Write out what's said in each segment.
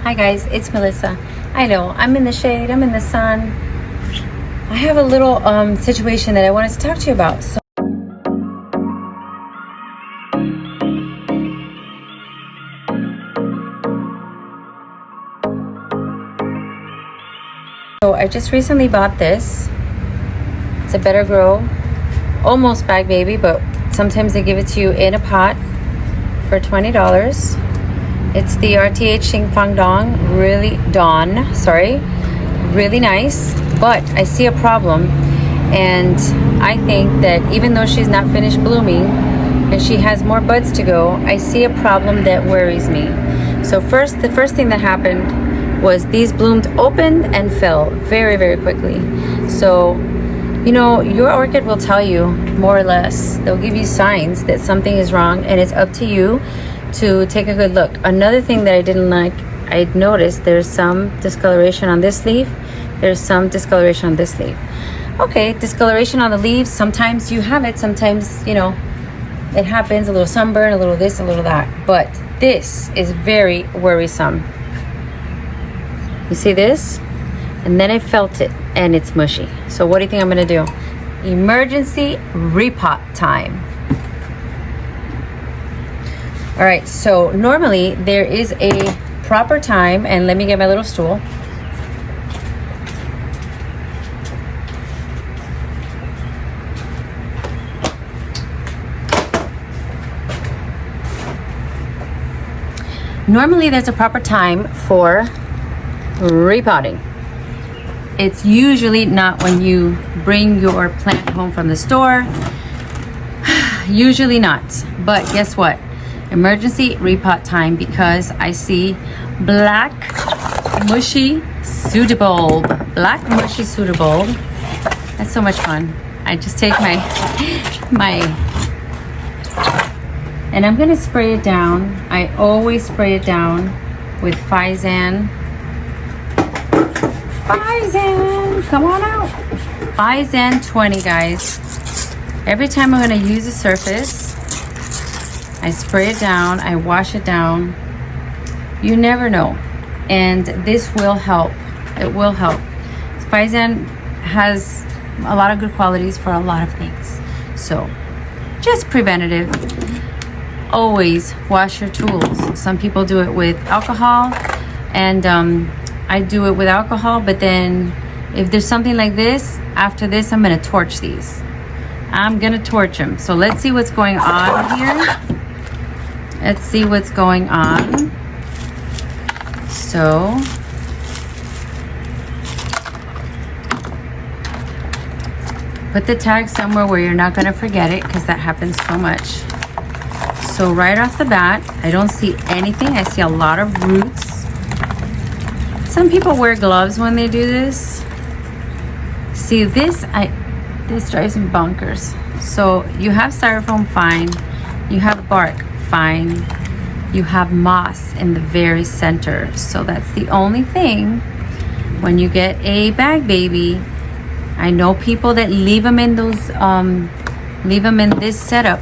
Hi guys, it's Melissa. I know, I'm in the shade, I'm in the sun. I have a little situation that I wanted to talk to you about. So I just recently bought this. It's a Better Grow, almost bag baby, but sometimes they give it to you in a pot for $20. It's the RTH Xing Fang Dong, really nice, but I see a problem, and I think that even though she's not finished blooming and she has more buds to go, I see a problem that worries me. So the first thing that happened was these bloomed opened and fell very, very quickly. So, you know, your orchid will tell you more or less. They'll give you signs that something is wrong, and it's up to you to take a good look. Another thing that I didn't like, I noticed there's some discoloration on this leaf. There's some discoloration on this leaf. Okay, discoloration on the leaves, sometimes you have it, sometimes, you know, it happens, a little sunburn, a little this, a little that. But this is very worrisome. You see this? And then I felt it, and it's mushy. So what do you think I'm gonna do? Emergency repot time. All right, so normally there is a proper time, and let me get my little stool. Normally there's a proper time for repotting. It's usually not when you bring your plant home from the store. Usually not, but guess what? Emergency repot time, because I see black mushy pseudobulb. Black mushy pseudobulb. That's so much fun. I just take my and I'm gonna spray it down. I always spray it down with Phalaenopsis. Come on out. Phalaenopsis 20, guys. Every time I'm gonna use a surface, I spray it down, I wash it down. You never know. And this will help. It will help. Phalaenopsis has a lot of good qualities for a lot of things. So, just preventative. Always wash your tools. Some people do it with alcohol, and I do it with alcohol, but then if there's something like this, after this, I'm gonna torch these. I'm gonna torch them. So let's see what's going on here. Let's see what's going on. So, put the tag somewhere where you're not gonna forget it, because that happens so much. So right off the bat, I don't see anything. I see a lot of roots. Some people wear gloves when they do this. See this drives me bonkers. So you have styrofoam, fine. You have bark, fine. You have moss in the very center. So that's the only thing. When you get a bag baby, I know people that leave them in those, leave them in this setup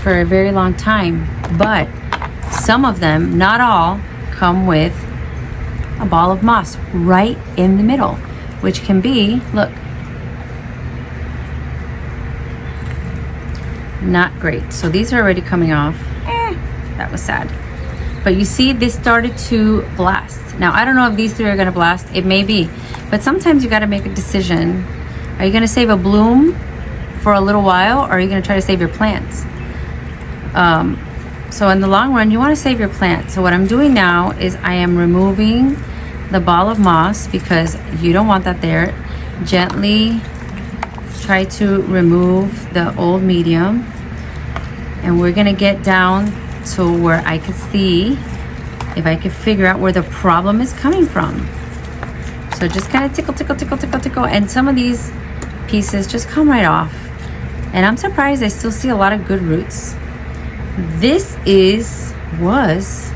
for a very long time, but some of them, not all, come with a ball of moss right in the middle, which can be, look, not great. So these are already coming off. That was sad. But you see, this started to blast. Now, I don't know if these three are gonna blast. It may be, but sometimes you gotta make a decision. Are you gonna save a bloom for a little while, or are you gonna try to save your plants? So in the long run, you want to save your plant. So what I'm doing now is I am removing the ball of moss, because you don't want that there. Gently try to remove the old medium, and we're gonna get down to where I can see if I can figure out where the problem is coming from. So just kind of tickle, and some of these pieces just come right off. And I'm surprised I still see a lot of good roots. This was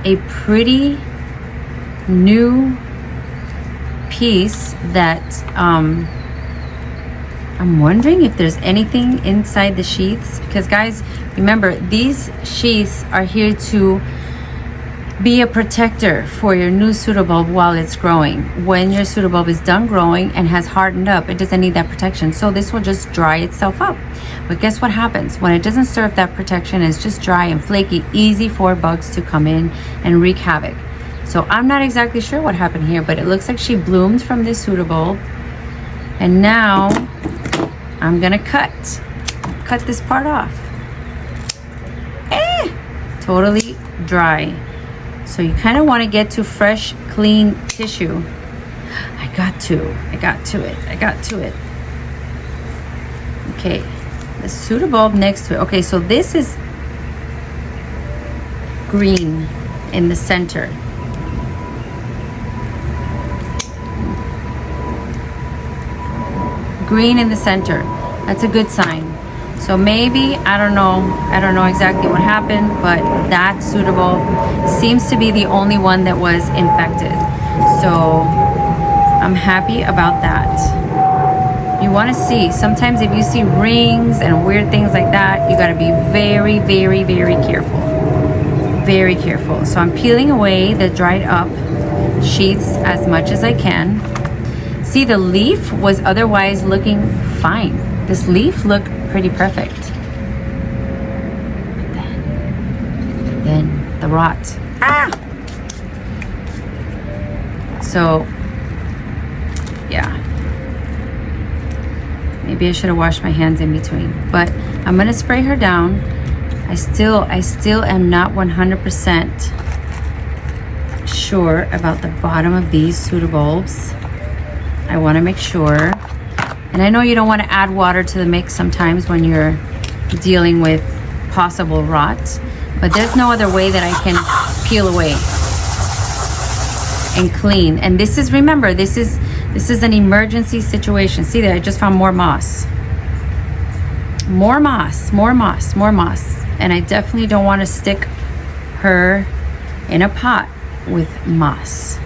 a pretty new piece that I'm wondering if there's anything inside the sheaths, because guys, remember, these sheaths are here to be a protector for your new pseudobulb while it's growing. When your pseudobulb is done growing and has hardened up, it doesn't need that protection. So this will just dry itself up. But guess what happens? When it doesn't serve that protection, it's just dry and flaky, easy for bugs to come in and wreak havoc. So I'm not exactly sure what happened here, but it looks like she bloomed from this pseudobulb. And now I'm gonna cut this part off. Totally dry. So you kind of want to get to fresh, clean tissue. I got to it. Okay, the pseudobulb next to it. Okay, so this is green in the center. Green in the center. That's a good sign. So maybe, I don't know exactly what happened, but that pseudobulb seems to be the only one that was infected. So I'm happy about that. You want to see, sometimes if you see rings and weird things like that, you got to be very, very, very careful. Very careful. So I'm peeling away the dried up sheaths as much as I can. See, the leaf was otherwise looking fine. This leaf looked pretty perfect. But then the rot. So, yeah. Maybe I should have washed my hands in between. But I'm gonna spray her down. I still am not 100% sure about the bottom of these pseudobulbs. I want to make sure. And I know you don't want to add water to the mix sometimes when you're dealing with possible rot, but there's no other way that I can peel away and clean. And this is, remember, this is an emergency situation. See that I just found more moss. More moss. And I definitely don't want to stick her in a pot with moss.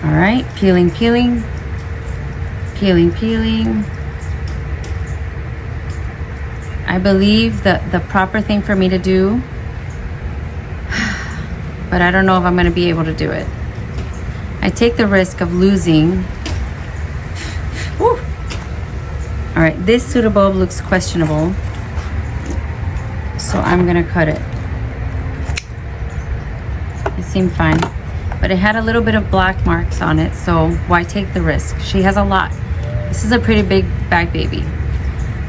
All right, peeling. I believe that the proper thing for me to do, but I don't know if I'm going to be able to do it. I take the risk of losing. Woo. All right, this pseudobulb looks questionable, so I'm going to cut it. It seemed fine. But it had a little bit of black marks on it, so why take the risk? She has a lot. This is a pretty big bag baby.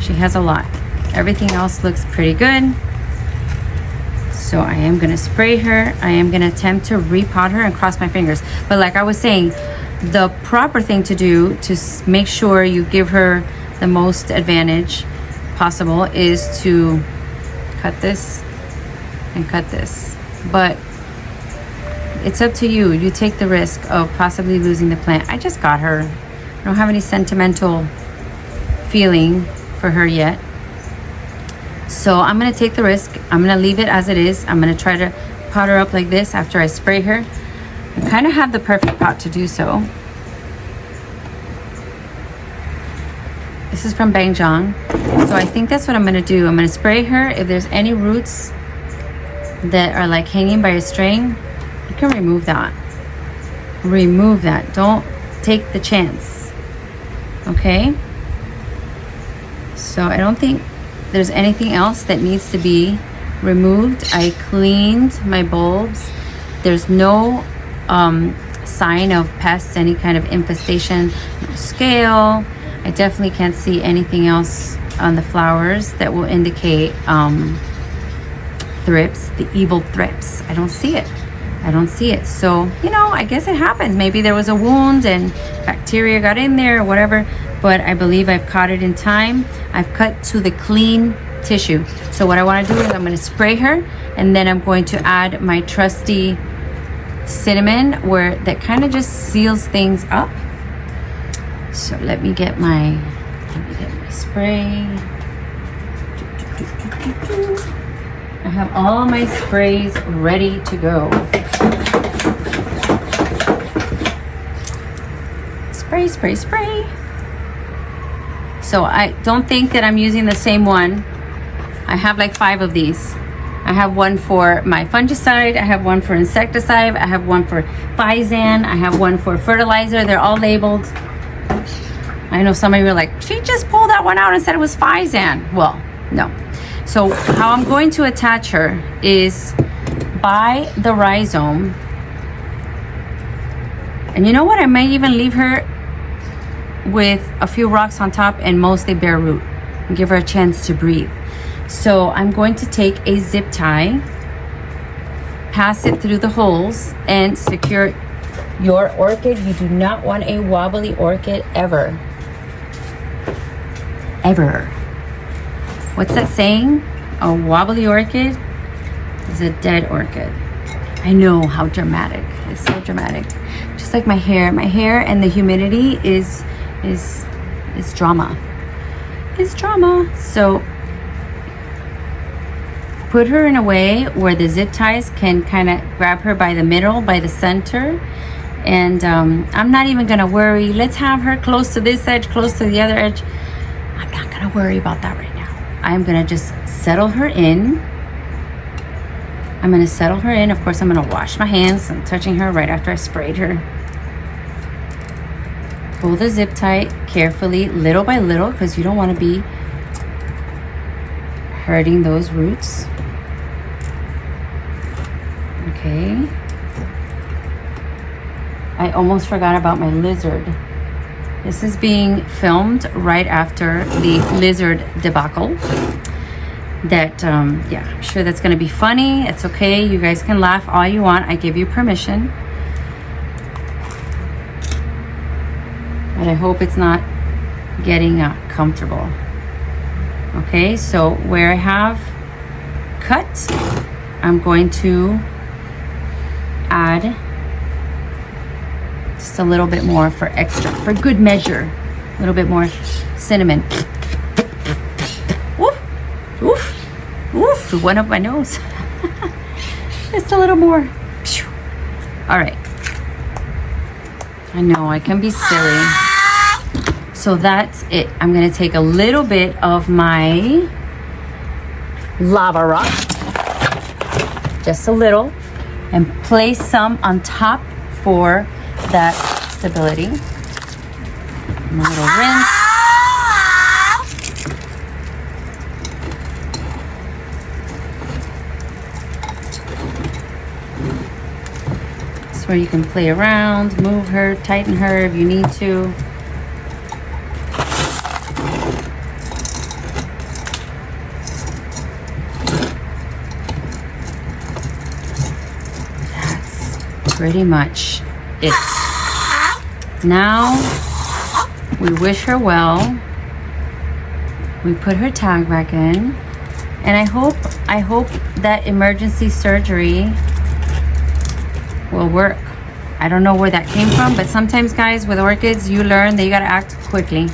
She has a lot. Everything else looks pretty good. So I am gonna spray her. I am gonna attempt to repot her and cross my fingers. But like I was saying, the proper thing to do to make sure you give her the most advantage possible is to cut this and cut this. But it's up to you. You take the risk of possibly losing the plant. I just got her. I don't have any sentimental feeling for her yet. So I'm going to take the risk. I'm going to leave it as it is. I'm going to try to pot her up like this after I spray her. I kind of have the perfect pot to do so. This is from Bang Jong. So I think that's what I'm going to do. I'm going to spray her. If there's any roots that are like hanging by a string, you can remove that. Remove that. Don't take the chance. Okay? So I don't think there's anything else that needs to be removed. I cleaned my bulbs. There's no sign of pests, any kind of infestation, no scale. I definitely can't see anything else on the flowers that will indicate thrips, the evil thrips. I don't see it. I don't see it. So, you know, I guess it happens. Maybe there was a wound and bacteria got in there or whatever, but I believe I've caught it in time. I've cut to the clean tissue. So what I want to do is I'm going to spray her, and then I'm going to add my trusty cinnamon, where that kind of just seals things up. So let me get my spray. I have all my sprays ready to go. Spray, spray, spray. So I don't think that I'm using the same one. I have like 5 of these. I have one for my fungicide, I have one for insecticide, I have one for Physan, I have one for fertilizer. They're all labeled. I know some of you are like, she just pulled that one out and said it was Physan. Well, no. So how I'm going to attach her is by the rhizome. And you know what? I may even leave her with a few rocks on top and mostly bare root and give her a chance to breathe. So I'm going to take a zip tie, pass it through the holes, and secure your orchid. You do not want a wobbly orchid ever. Ever. What's that saying? A wobbly orchid is a dead orchid. I know, how dramatic. It's so dramatic. Just like my hair. My hair and the humidity is drama. It's drama. So put her in a way where the zip ties can kind of grab her by the middle, by the center. And I'm not even gonna worry. Let's have her close to this edge, close to the other edge. I'm not gonna worry about that right now. I'm gonna just settle her in. I'm gonna settle her in. Of course, I'm gonna wash my hands. I'm touching her right after I sprayed her. Pull the zip tie carefully, little by little, because you don't want to be hurting those roots. Okay. I almost forgot about my lizard. This is being filmed right after the lizard debacle. That, yeah, I'm sure that's going to be funny. It's okay. You guys can laugh all you want. I give you permission. But I hope it's not getting comfortable. Okay, so where I have cut, I'm going to add just a little bit more for extra, for good measure. A little bit more cinnamon. Woof, woof, woof, it went up my nose. Just a little more. All right. I know, I can be silly. So that's it. I'm gonna take a little bit of my lava rock, just a little, and place some on top for that stability. And a little rinse. It's where you can play around, move her, tighten her if you need to. Pretty much it. Now we wish her well. We put her tag back in, and I hope that emergency surgery will work. I don't know where that came from, but sometimes, guys, with orchids, you learn that you gotta act quickly.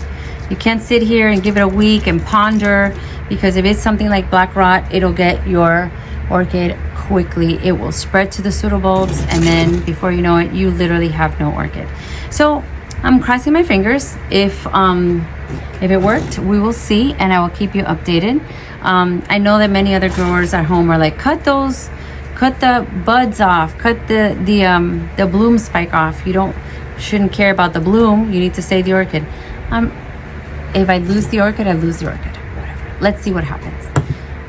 You can't sit here and give it a week and ponder, because if it's something like black rot, it'll get your orchid quickly. It will spread to the pseudobulbs, and then before you know it, you literally have no orchid. So I'm crossing my fingers. If it worked, we will see, and I will keep you updated. I know that many other growers at home are like, cut the buds off, cut the bloom spike off. You shouldn't care about the bloom. You need to save the orchid. If I lose the orchid, I lose the orchid. Whatever. Let's see what happens.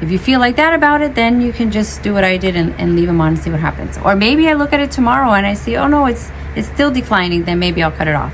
If you feel like that about it, then you can just do what I did and leave them on and see what happens. Or maybe I look at it tomorrow and I see, oh no, it's still declining, then maybe I'll cut it off.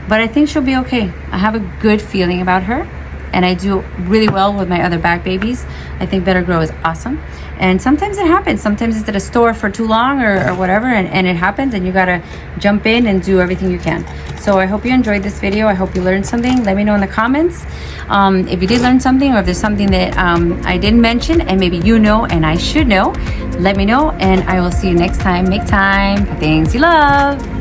But I think she'll be okay. I have a good feeling about her, and I do really well with my other back babies. I think Better Grow is awesome. And sometimes it happens. Sometimes it's at a store for too long or whatever, and it happens, and you gotta jump in and do everything you can. So I hope you enjoyed this video. I hope you learned something. Let me know in the comments if you did learn something, or if there's something that I didn't mention and maybe you know and I should know. Let me know, and I will see you next time. Make time for things you love.